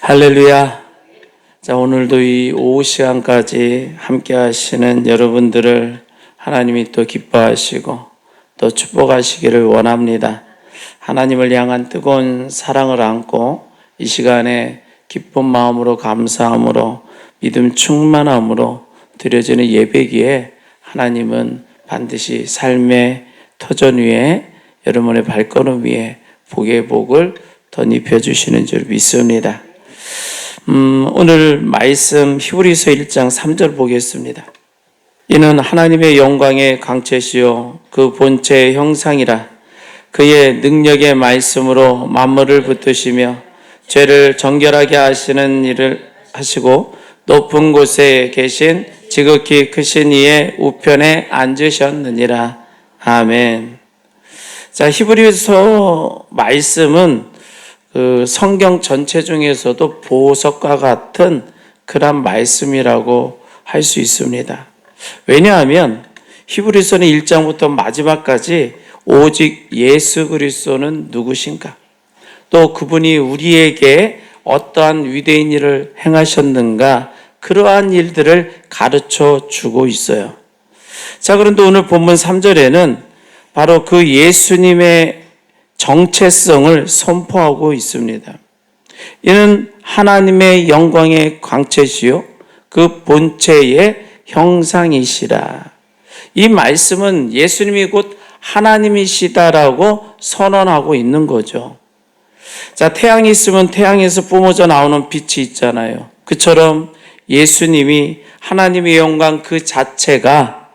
할렐루야. 자, 오늘도 이 오후 시간까지 함께 하시는 여러분들을 하나님이 또 기뻐하시고 또 축복하시기를 원합니다. 하나님을 향한 뜨거운 사랑을 안고 이 시간에 기쁜 마음으로 감사함으로 믿음 충만함으로 드려지는 예배기에 하나님은 반드시 삶의 터전 위에 여러분의 발걸음 위에 복의 복을 덧입혀 주시는 줄 믿습니다. 오늘 말씀 히브리서 1장 3절 보겠습니다. 이는 하나님의 영광의 광채시요 그 본체의 형상이라. 그의 능력의 말씀으로 만물을 붙드시며 죄를 정결하게 하시는 일을 하시고 높은 곳에 계신 지극히 크신 이의 우편에 앉으셨느니라. 아멘. 자, 히브리서 말씀은 그 성경 전체 중에서도 보석과 같은 그런 말씀이라고 할 수 있습니다. 왜냐하면 히브리서는 1장부터 마지막까지 오직 예수 그리스도는 누구신가? 또 그분이 우리에게 어떠한 위대한 일을 행하셨는가? 그러한 일들을 가르쳐 주고 있어요. 자, 그런데 오늘 본문 3절에는 바로 그 예수님의 정체성을 선포하고 있습니다. 이는 하나님의 영광의 광채시요 그 본체의 형상이시라. 이 말씀은 예수님이 곧 하나님이시다라고 선언하고 있는 거죠. 자, 태양이 있으면 태양에서 뿜어져 나오는 빛이 있잖아요. 그처럼 예수님이 하나님의 영광 그 자체가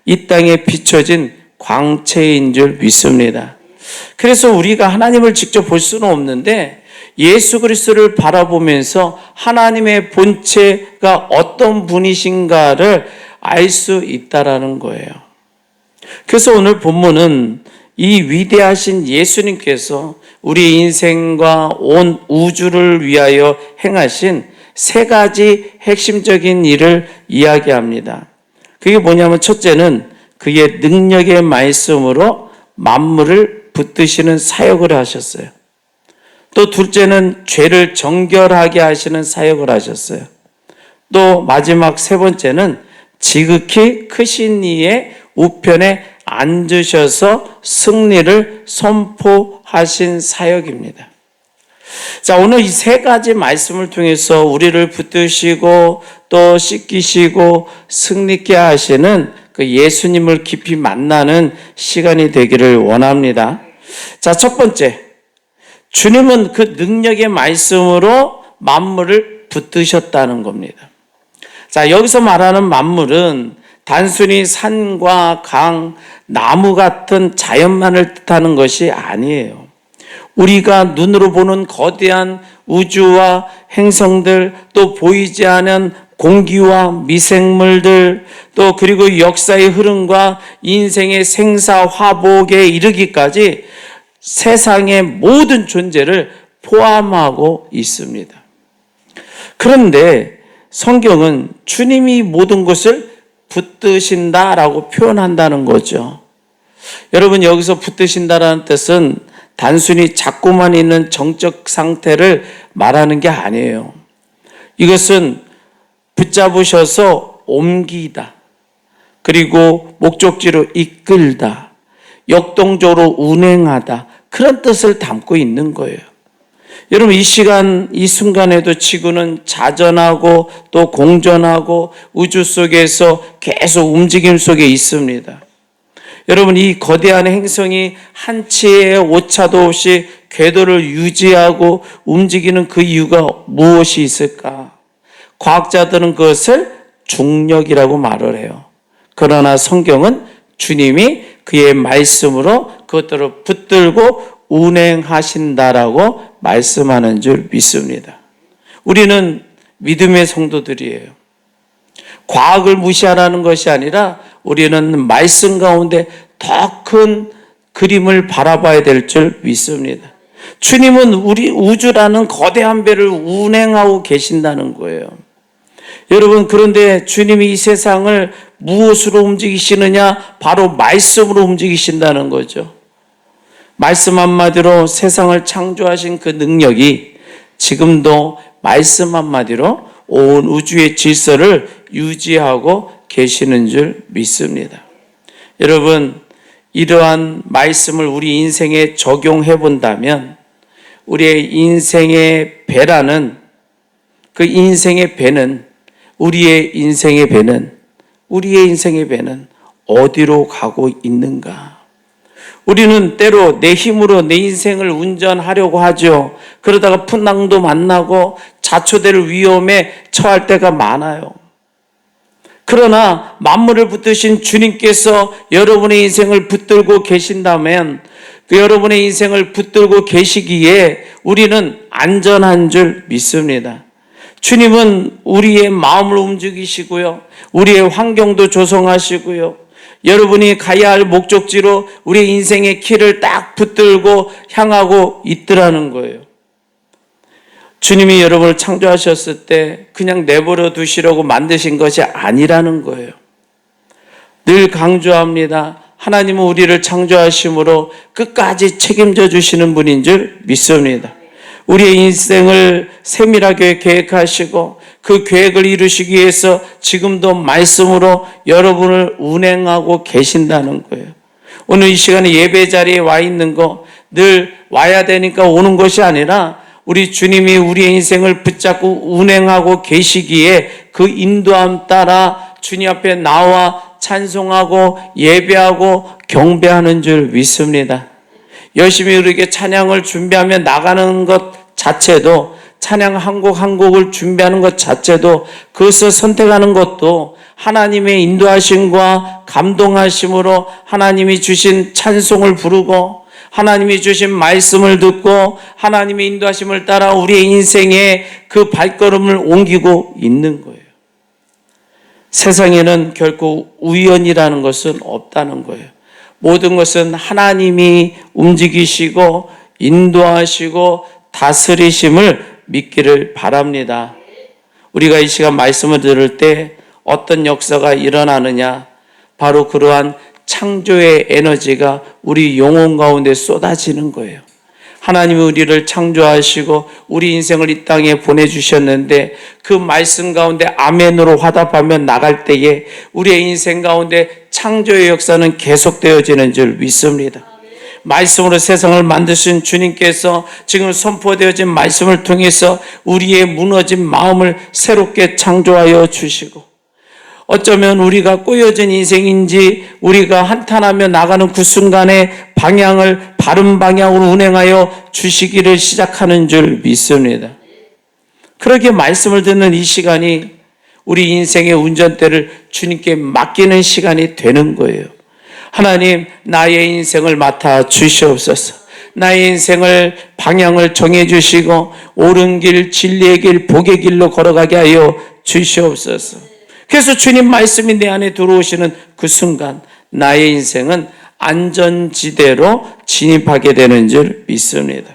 이 땅에 비춰진 광채인 줄 믿습니다. 그래서 우리가 하나님을 직접 볼 수는 없는데 예수 그리스도를 바라보면서 하나님의 본체가 어떤 분이신가를 알 수 있다라는 거예요. 그래서 오늘 본문은 이 위대하신 예수님께서 우리 인생과 온 우주를 위하여 행하신 세 가지 핵심적인 일을 이야기합니다. 그게 뭐냐면 첫째는 그의 능력의 말씀으로 만물을 붙드시는 사역을 하셨어요. 또 둘째는 죄를 정결하게 하시는 사역을 하셨어요. 또 마지막 세 번째는 지극히 크신 이의 우편에 앉으셔서 승리를 선포하신 사역입니다. 자, 오늘 이 세 가지 말씀을 통해서 우리를 붙드시고 또 씻기시고 승리케 하시는 그 예수님을 깊이 만나는 시간이 되기를 원합니다. 자, 첫 번째, 주님은 그 능력의 말씀으로 만물을 붙드셨다는 겁니다. 자, 여기서 말하는 만물은 단순히 산과 강, 나무 같은 자연만을 뜻하는 것이 아니에요. 우리가 눈으로 보는 거대한 우주와 행성들, 또 보이지 않은 공기와 미생물들, 또 그리고 역사의 흐름과 인생의 생사화복에 이르기까지 세상의 모든 존재를 포함하고 있습니다. 그런데 성경은 주님이 모든 것을 붙드신다라고 표현한다는 거죠. 여러분, 여기서 붙드신다라는 뜻은 단순히 잡고만 있는 정적 상태를 말하는 게 아니에요. 이것은 붙잡으셔서 옮기다, 그리고 목적지로 이끌다, 역동적으로 운행하다, 그런 뜻을 담고 있는 거예요. 여러분, 이 시간, 이 순간에도 지구는 자전하고 또 공전하고 우주 속에서 계속 움직임 속에 있습니다. 여러분, 이 거대한 행성이 한치의 오차도 없이 궤도를 유지하고 움직이는 그 이유가 무엇이 있을까? 과학자들은 그것을 중력이라고 말을 해요. 그러나 성경은 주님이 그의 말씀으로 그것들을 붙들고 운행하신다라고 말씀하는 줄 믿습니다. 우리는 믿음의 성도들이에요. 과학을 무시하라는 것이 아니라 우리는 말씀 가운데 더 큰 그림을 바라봐야 될 줄 믿습니다. 주님은 우리 우주라는 거대한 배를 운행하고 계신다는 거예요. 여러분, 그런데 주님이 이 세상을 무엇으로 움직이시느냐? 바로 말씀으로 움직이신다는 거죠. 말씀 한마디로 세상을 창조하신 그 능력이 지금도 말씀 한마디로 온 우주의 질서를 유지하고 계시는 줄 믿습니다. 여러분, 이러한 말씀을 우리 인생에 적용해 본다면 우리의 인생의 배라는, 그 인생의 배는, 우리의 인생의 배는 어디로 가고 있는가? 우리는 때로 내 힘으로 내 인생을 운전하려고 하죠. 그러다가 풍랑도 만나고 자초될 위험에 처할 때가 많아요. 그러나 만물을 붙드신 주님께서 여러분의 인생을 붙들고 계신다면, 그 여러분의 인생을 붙들고 계시기에 우리는 안전한 줄 믿습니다. 주님은 우리의 마음을 움직이시고요, 우리의 환경도 조성하시고요, 여러분이 가야 할 목적지로 우리 인생의 길을 딱 붙들고 향하고 있더라는 거예요. 주님이 여러분을 창조하셨을 때 그냥 내버려 두시려고 만드신 것이 아니라는 거예요. 늘 강조합니다. 하나님은 우리를 창조하심으로 끝까지 책임져 주시는 분인 줄 믿습니다. 우리의 인생을 세밀하게 계획하시고 그 계획을 이루시기 위해서 지금도 말씀으로 여러분을 운행하고 계신다는 거예요. 오늘 이 시간에 예배 자리에 와 있는 거 늘 와야 되니까 오는 것이 아니라 우리 주님이 우리의 인생을 붙잡고 운행하고 계시기에 그 인도함 따라 주님 앞에 나와 찬송하고 예배하고 경배하는 줄 믿습니다. 열심히 이렇게 찬양을 준비하며 나가는 것 자체도, 찬양 한 곡 한 곡을 준비하는 것 자체도, 그것을 선택하는 것도 하나님의 인도하심과 감동하심으로 하나님이 주신 찬송을 부르고 하나님이 주신 말씀을 듣고 하나님의 인도하심을 따라 우리의 인생에 그 발걸음을 옮기고 있는 거예요. 세상에는 결코 우연이라는 것은 없다는 거예요. 모든 것은 하나님이 움직이시고 인도하시고 다스리심을 믿기를 바랍니다. 우리가 이 시간 말씀을 들을 때 어떤 역사가 일어나느냐? 바로 그러한 창조의 에너지가 우리 영혼 가운데 쏟아지는 거예요. 하나님이 우리를 창조하시고 우리 인생을 이 땅에 보내주셨는데 그 말씀 가운데 아멘으로 화답하며 나갈 때에 우리의 인생 가운데 창조의 역사는 계속되어지는 줄 믿습니다. 말씀으로 세상을 만드신 주님께서 지금 선포되어진 말씀을 통해서 우리의 무너진 마음을 새롭게 창조하여 주시고, 어쩌면 우리가 꼬여진 인생인지 우리가 한탄하며 나가는 그 순간에 방향을 바른 방향으로 운행하여 주시기를 시작하는 줄 믿습니다. 그렇게 말씀을 듣는 이 시간이 우리 인생의 운전대를 주님께 맡기는 시간이 되는 거예요. 하나님, 나의 인생을 맡아 주시옵소서. 나의 인생을 방향을 정해 주시고 옳은 길, 진리의 길, 복의 길로 걸어가게 하여 주시옵소서. 그래서 주님 말씀이 내 안에 들어오시는 그 순간 나의 인생은 안전지대로 진입하게 되는 줄 믿습니다.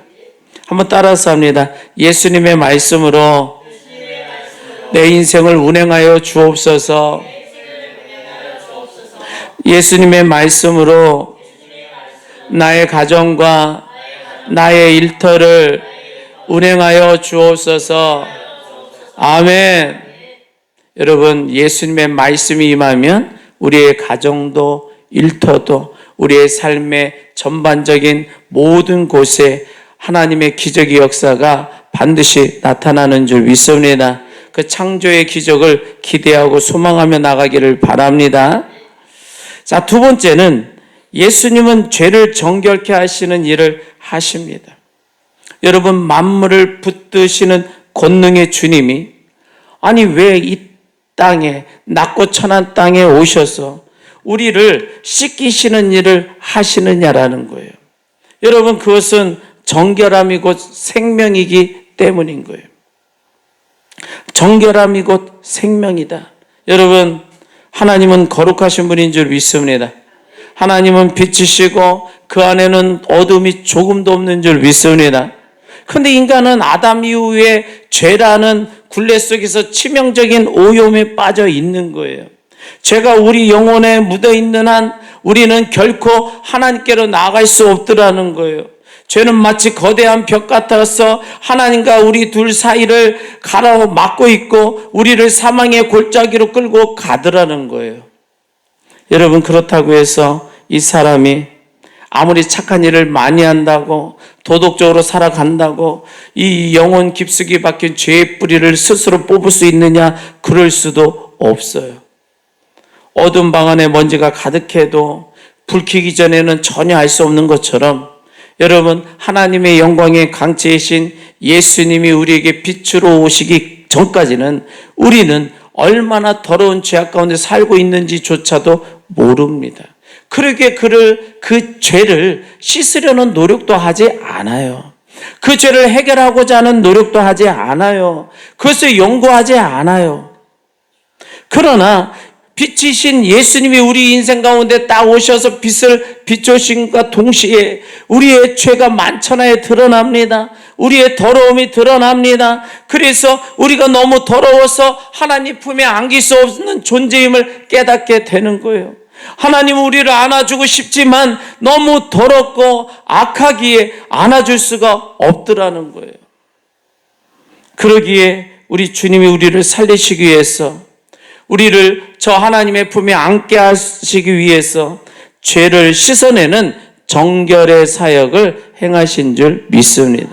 한번 따라서 합니다. 예수님의 말씀으로 내 인생을 운행하여 주옵소서. 예수님의 말씀으로 나의 가정과 나의 일터를 운행하여 주옵소서. 아멘. 여러분, 예수님의 말씀이 임하면 우리의 가정도 일터도 우리의 삶의 전반적인 모든 곳에 하나님의 기적의 역사가 반드시 나타나는 줄 믿습니다. 그 창조의 기적을 기대하고 소망하며 나가기를 바랍니다. 자, 두 번째는 예수님은 죄를 정결케 하시는 일을 하십니다. 여러분, 만물을 붙드시는 권능의 주님이 아니 왜 이 땅에, 낮고 천한 땅에 오셔서 우리를 씻기시는 일을 하시느냐라는 거예요. 여러분, 그것은 정결함이 곧 생명이기 때문인 거예요. 정결함이 곧 생명이다. 여러분, 하나님은 거룩하신 분인 줄 믿습니다. 하나님은 빛이시고 그 안에는 어둠이 조금도 없는 줄 믿습니다. 그런데 인간은 아담 이후에 죄라는 굴레 속에서 치명적인 오염에 빠져 있는 거예요. 죄가 우리 영혼에 묻어 있는 한 우리는 결코 하나님께로 나아갈 수 없더라는 거예요. 죄는 마치 거대한 벽 같아서 하나님과 우리 둘 사이를 가로막고 있고 우리를 사망의 골짜기로 끌고 가더라는 거예요. 여러분, 그렇다고 해서 이 사람이 아무리 착한 일을 많이 한다고 도덕적으로 살아간다고 이 영혼 깊숙이 박힌 죄의 뿌리를 스스로 뽑을 수 있느냐? 그럴 수도 없어요. 어두운 방 안에 먼지가 가득해도 불 켜기 전에는 전혀 알 수 없는 것처럼 여러분, 하나님의 영광의 강체이신 예수님이 우리에게 빛으로 오시기 전까지는 우리는 얼마나 더러운 죄악 가운데 살고 있는지조차도 모릅니다. 그러기에 그 죄를 씻으려는 노력도 하지 않아요. 그 죄를 해결하고자 하는 노력도 하지 않아요. 그것을 연구하지 않아요. 그러나 빛이신 예수님이 우리 인생 가운데 딱 오셔서 빛을 비추심과 동시에 우리의 죄가 만천하에 드러납니다. 우리의 더러움이 드러납니다. 그래서 우리가 너무 더러워서 하나님 품에 안길 수 없는 존재임을 깨닫게 되는 거예요. 하나님은 우리를 안아주고 싶지만 너무 더럽고 악하기에 안아줄 수가 없더라는 거예요. 그러기에 우리 주님이 우리를 살리시기 위해서, 우리를 저 하나님의 품에 안게 하시기 위해서 죄를 씻어내는 정결의 사역을 행하신 줄 믿습니다.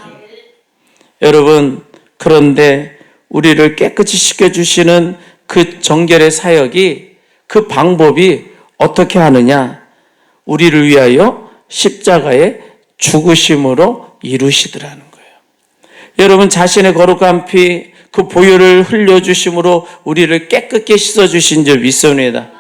여러분, 그런데 우리를 깨끗이 씻겨주시는 그 정결의 사역이, 그 방법이 어떻게 하느냐? 우리를 위하여 십자가의 죽으심으로 이루시더라는 거예요. 여러분, 자신의 거룩한 피, 그 보혈을 흘려주심으로 우리를 깨끗게 씻어주신 줄 믿습니다.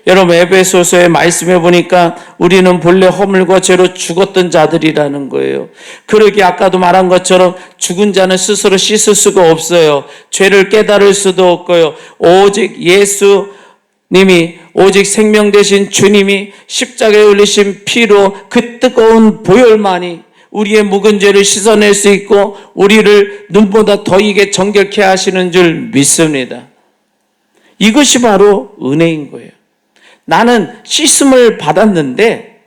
여러분, 에베소서의 말씀해 보니까 우리는 본래 허물과 죄로 죽었던 자들이라는 거예요. 그러기에 아까도 말한 것처럼 죽은 자는 스스로 씻을 수가 없어요. 죄를 깨달을 수도 없고요. 오직 예수님이, 오직 생명 되신 주님이 십자가에 흘리신 피로 그 뜨거운 보혈만이 우리의 묵은 죄를 씻어낼 수 있고 우리를 눈보다 더 이게 정결케 하시는 줄 믿습니다. 이것이 바로 은혜인 거예요. 나는 씻음을 받았는데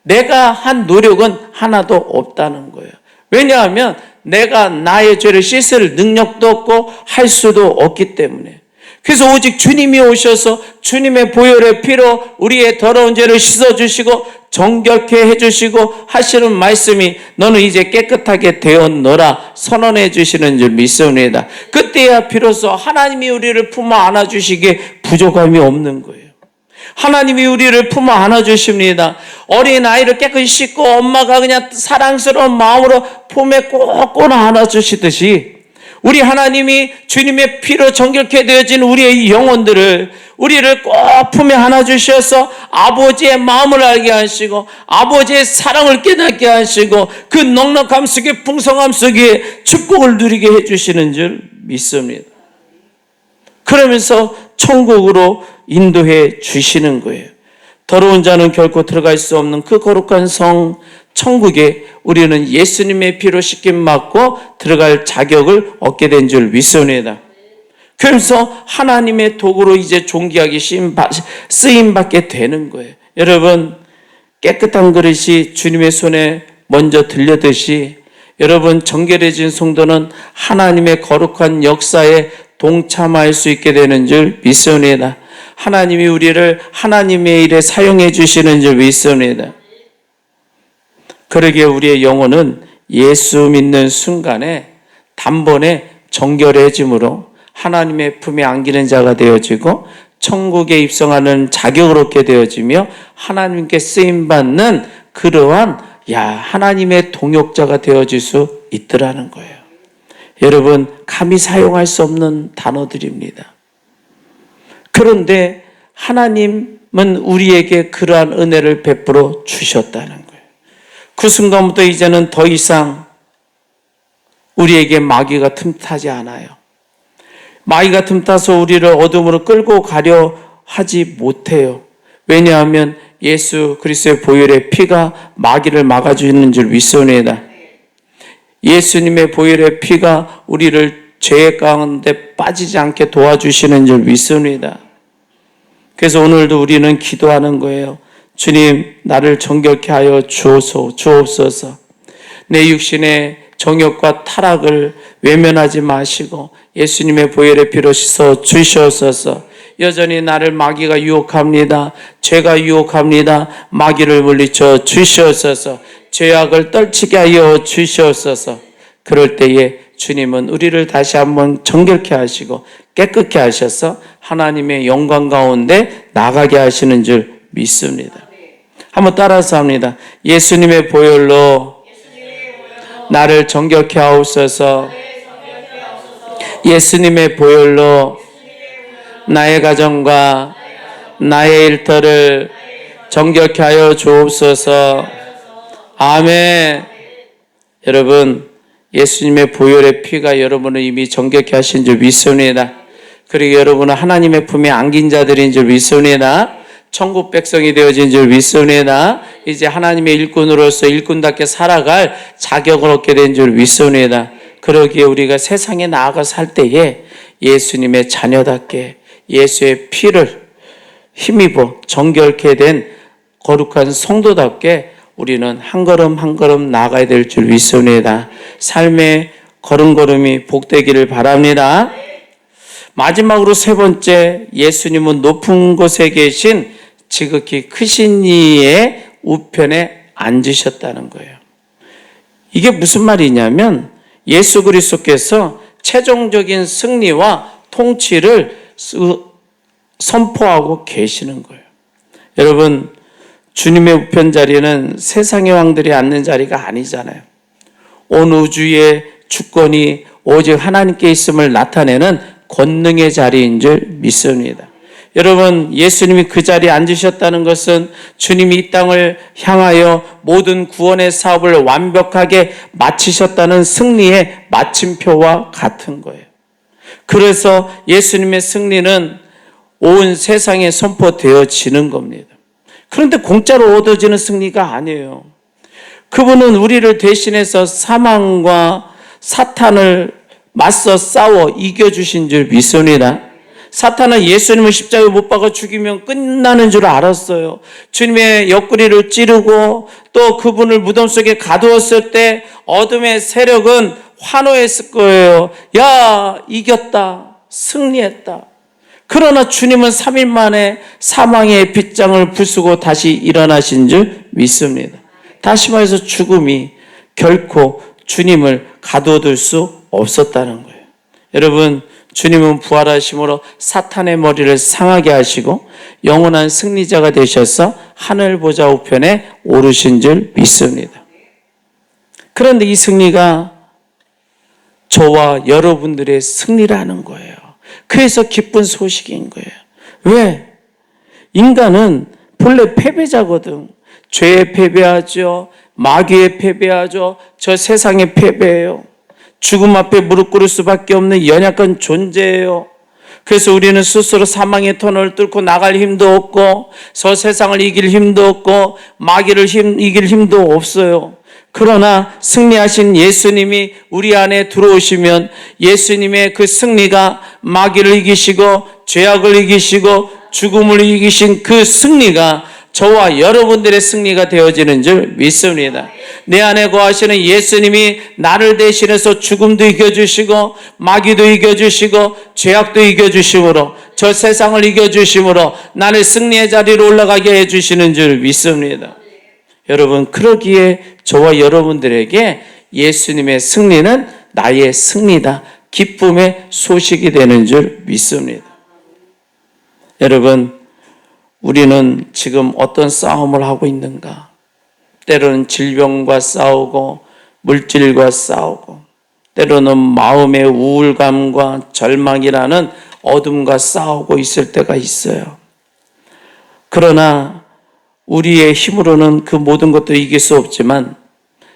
내가 한 노력은 하나도 없다는 거예요. 왜냐하면 내가 나의 죄를 씻을 능력도 없고 할 수도 없기 때문에. 그래서 오직 주님이 오셔서 주님의 보혈의 피로 우리의 더러운 죄를 씻어주시고 정결케 해주시고 하시는 말씀이 너는 이제 깨끗하게 되었노라 선언해 주시는 줄 믿습니다. 그때야 비로소 하나님이 우리를 품어 안아주시기에 부족함이 없는 거예요. 하나님이 우리를 품어 안아주십니다. 어린 아이를 깨끗이 씻고 엄마가 그냥 사랑스러운 마음으로 품에 꼭 안아주시듯이 우리 하나님이 주님의 피로 정결케 되어진 우리의 영혼들을, 우리를 꼭 품에 안아주셔서 아버지의 마음을 알게 하시고 아버지의 사랑을 깨닫게 하시고 그 넉넉함 속에, 풍성함 속에 축복을 누리게 해주시는 줄 믿습니다. 그러면서 천국으로 인도해 주시는 거예요. 더러운 자는 결코 들어갈 수 없는 그 거룩한 성 천국에 우리는 예수님의 피로 씻김 받고 들어갈 자격을 얻게 된 줄 믿습니다. 그래서 하나님의 도구로 이제 존귀하게 쓰임 받게 되는 거예요. 여러분, 깨끗한 그릇이 주님의 손에 먼저 들려듯이 여러분, 정결해진 성도는 하나님의 거룩한 역사에 동참할 수 있게 되는 줄 믿습니다. 하나님이 우리를 하나님의 일에 사용해 주시는 줄 믿습니다. 그러기에 우리의 영혼은 예수 믿는 순간에 단번에 정결해짐으로 하나님의 품에 안기는 자가 되어지고 천국에 입성하는 자격을 얻게 되어지며 하나님께 쓰임받는 그러한 하나님의 동역자가 되어질 수 있더라는 거예요. 여러분, 감히 사용할 수 없는 단어들입니다. 그런데 하나님은 우리에게 그러한 은혜를 베풀어 주셨다는 거예요. 그 순간부터 이제는 더 이상 우리에게 마귀가 틈타지 않아요. 마귀가 틈타서 우리를 어둠으로 끌고 가려 하지 못해요. 왜냐하면 예수 그리스도의 보혈의 피가 마귀를 막아주는 줄 믿습니다. 예수님의 보혈의 피가 우리를 죄 가운데 빠지지 않게 도와주시는 줄 믿습니다. 그래서 오늘도 우리는 기도하는 거예요. 주님, 나를 정결케 하여 주옵소서. 내 육신의 정욕과 타락을 외면하지 마시고 예수님의 보혈의 피로 씻어 주시옵소서. 여전히 나를 마귀가 유혹합니다. 죄가 유혹합니다. 마귀를 물리쳐 주시옵소서. 죄악을 떨치게 하여 주시옵소서. 그럴 때에 주님은 우리를 다시 한번 정결케 하시고 깨끗게 하셔서 하나님의 영광 가운데 나가게 하시는 줄 믿습니다. 한번 따라서 합니다. 예수님의 보혈로 나를 정결케 하옵소서. 예수님의 보혈로 나의 가정과 나의 일터를 정결케 하여 주옵소서. 아멘. 여러분, 예수님의 보혈의 피가 여러분을 이미 정결케 하신 줄 믿습니다. 그리고 여러분은 하나님의 품에 안긴 자들인 줄 믿습니다. 천국 백성이 되어진 줄 믿습니다. 이제 하나님의 일꾼으로서 일꾼답게 살아갈 자격을 얻게 된 줄 믿습니다. 그러기에 우리가 세상에 나아가 살 때에 예수님의 자녀답게 예수의 피를 힘입어 정결케 된 거룩한 성도답게 우리는 한 걸음 한 걸음 나아가야 될 줄 믿습니다. 삶의 걸음걸음이 복되기를 바랍니다. 마지막으로 세 번째, 예수님은 높은 곳에 계신 지극히 크신 이의 우편에 앉으셨다는 거예요. 이게 무슨 말이냐면 예수 그리스도께서 최종적인 승리와 통치를 선포하고 계시는 거예요. 여러분, 주님의 우편 자리는 세상의 왕들이 앉는 자리가 아니잖아요. 온 우주의 주권이 오직 하나님께 있음을 나타내는 권능의 자리인 줄 믿습니다. 여러분, 예수님이 그 자리에 앉으셨다는 것은 주님이 이 땅을 향하여 모든 구원의 사업을 완벽하게 마치셨다는 승리의 마침표와 같은 거예요. 그래서 예수님의 승리는 온 세상에 선포되어지는 겁니다. 그런데 공짜로 얻어지는 승리가 아니에요. 그분은 우리를 대신해서 사망과 사탄을 맞서 싸워 이겨주신 줄 믿습니다. 사탄은 예수님을 십자가에 못 박아 죽이면 끝나는 줄 알았어요. 주님의 옆구리를 찌르고 또 그분을 무덤 속에 가두었을 때 어둠의 세력은 환호했을 거예요. 야, 이겼다. 승리했다. 그러나 주님은 3일 만에 사망의 빗장을 부수고 다시 일어나신 줄 믿습니다. 다시 말해서 죽음이 결코 주님을 가둬둘 수 없었다는 거예요. 여러분, 주님은 부활하심으로 사탄의 머리를 상하게 하시고 영원한 승리자가 되셔서 하늘 보좌 우편에 오르신 줄 믿습니다. 그런데 이 승리가 저와 여러분들의 승리라는 거예요. 그래서 기쁜 소식인 거예요. 왜? 인간은 본래 패배자거든. 죄에 패배하죠. 마귀에 패배하죠. 저 세상에 패배해요. 죽음 앞에 무릎 꿇을 수밖에 없는 연약한 존재예요. 그래서 우리는 스스로 사망의 터널을 뚫고 나갈 힘도 없고 저 세상을 이길 힘도 없고 마귀를 이길 힘도 없어요. 그러나 승리하신 예수님이 우리 안에 들어오시면 예수님의 그 승리가 마귀를 이기시고 죄악을 이기시고 죽음을 이기신 그 승리가 저와 여러분들의 승리가 되어지는 줄 믿습니다. 내 안에 거하시는 예수님이 나를 대신해서 죽음도 이겨주시고 마귀도 이겨주시고 죄악도 이겨주심으로 저 세상을 이겨주심으로 나를 승리의 자리로 올라가게 해주시는 줄 믿습니다. 여러분, 그러기에 저와 여러분들에게 예수님의 승리는 나의 승리다. 기쁨의 소식이 되는 줄 믿습니다. 여러분, 우리는 지금 어떤 싸움을 하고 있는가? 때로는 질병과 싸우고 물질과 싸우고 때로는 마음의 우울감과 절망이라는 어둠과 싸우고 있을 때가 있어요. 그러나 우리의 힘으로는 그 모든 것들을 이길 수 없지만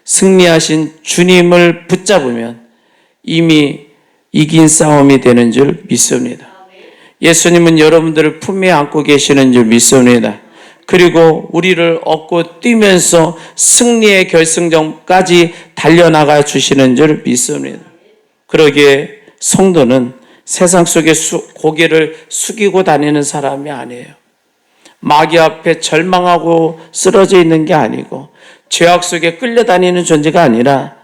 승리하신 주님을 붙잡으면 이미 이긴 싸움이 되는 줄 믿습니다. 예수님은 여러분들을 품에 안고 계시는 줄 믿습니다. 그리고 우리를 업고 뛰면서 승리의 결승점까지 달려나가 주시는 줄 믿습니다. 그러기에 성도는 세상 속에 고개를 숙이고 다니는 사람이 아니에요. 마귀 앞에 절망하고 쓰러져 있는 게 아니고 죄악 속에 끌려다니는 존재가 아니라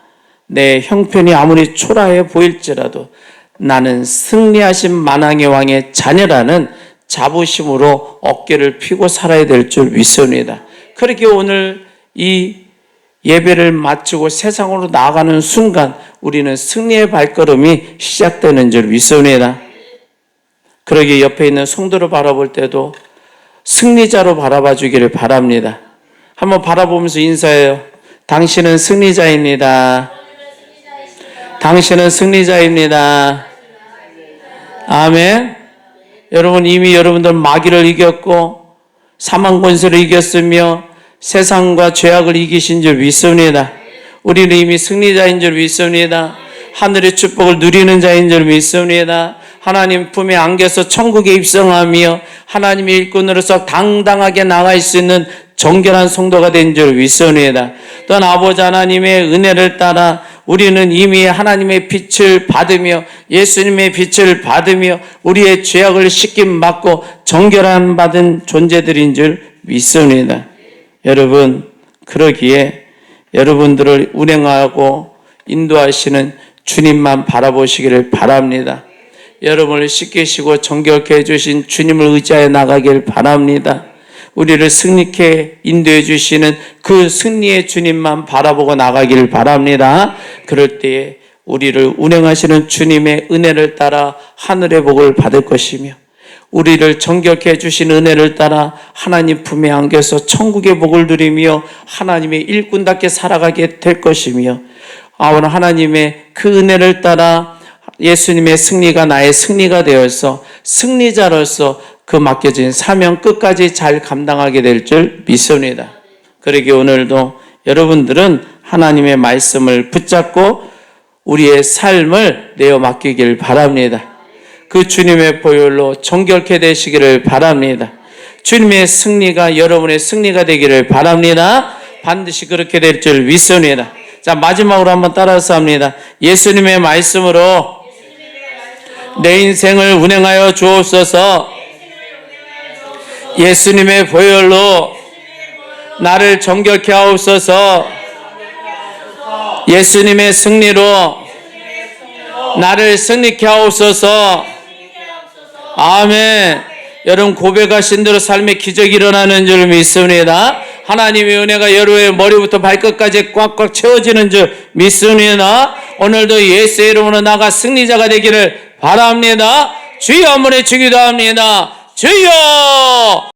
내 형편이 아무리 초라해 보일지라도 나는 승리하신 만왕의 왕의 자녀라는 자부심으로 어깨를 펴고 살아야 될 줄 믿습니다. 그렇게 오늘 이 예배를 마치고 세상으로 나아가는 순간 우리는 승리의 발걸음이 시작되는 줄 믿습니다. 그러기에 옆에 있는 성도를 바라볼 때도 승리자로 바라봐 주기를 바랍니다. 한번 바라보면서 인사해요. 당신은 승리자입니다. 당신은 승리자입니다. 아멘. 여러분, 이미 여러분들 마귀를 이겼고 사망 권세를 이겼으며 세상과 죄악을 이기신 줄 믿습니다. 우리는 이미 승리자인 줄 믿습니다. 하늘의 축복을 누리는 자인 줄 믿습니다. 하나님 품에 안겨서 천국에 입성하며 하나님의 일꾼으로서 당당하게 나갈 수 있는 정결한 성도가 된 줄 믿습니다. 또한 아버지 하나님의 은혜를 따라 우리는 이미 하나님의 빛을 받으며 예수님의 빛을 받으며 우리의 죄악을 씻김 받고 정결한 받은 존재들인 줄 믿습니다. 여러분, 그러기에 여러분들을 운행하고 인도하시는 주님만 바라보시기를 바랍니다. 여러분을 씻기시고 정결케 해주신 주님을 의지하여 나가길 바랍니다. 우리를 승리케 인도해 주시는 그 승리의 주님만 바라보고 나가길 바랍니다. 그럴 때에 우리를 운행하시는 주님의 은혜를 따라 하늘의 복을 받을 것이며 우리를 정결케 해주신 은혜를 따라 하나님 품에 안겨서 천국의 복을 누리며 하나님의 일꾼답게 살아가게 될 것이며 아버지 하나님의 그 은혜를 따라 예수님의 승리가 나의 승리가 되어서 승리자로서 그 맡겨진 사명 끝까지 잘 감당하게 될 줄 믿습니다. 그러기에 오늘도 여러분들은 하나님의 말씀을 붙잡고 우리의 삶을 내어 맡기길 바랍니다. 그 주님의 보혈로 정결케 되시기를 바랍니다. 주님의 승리가 여러분의 승리가 되기를 바랍니다. 반드시 그렇게 될 줄 믿습니다. 자, 마지막으로 한번 따라서 합니다. 예수님의 말씀으로 내 인생을 운행하여 주옵소서. 예수님의 보혈로 나를 정결케 하옵소서. 예수님의 승리로 나를 승리케 하옵소서. 아멘. 여러분 고백하신 대로 삶의 기적이 일어나는 줄 믿습니다. 하나님의 은혜가 여러분의 머리부터 발끝까지 꽉꽉 채워지는 줄 믿습니다. 오늘도 예수의 이름으로 나가 승리자가 되기를 바랍니다. 주여 한번 외치기도 합니다. 주여!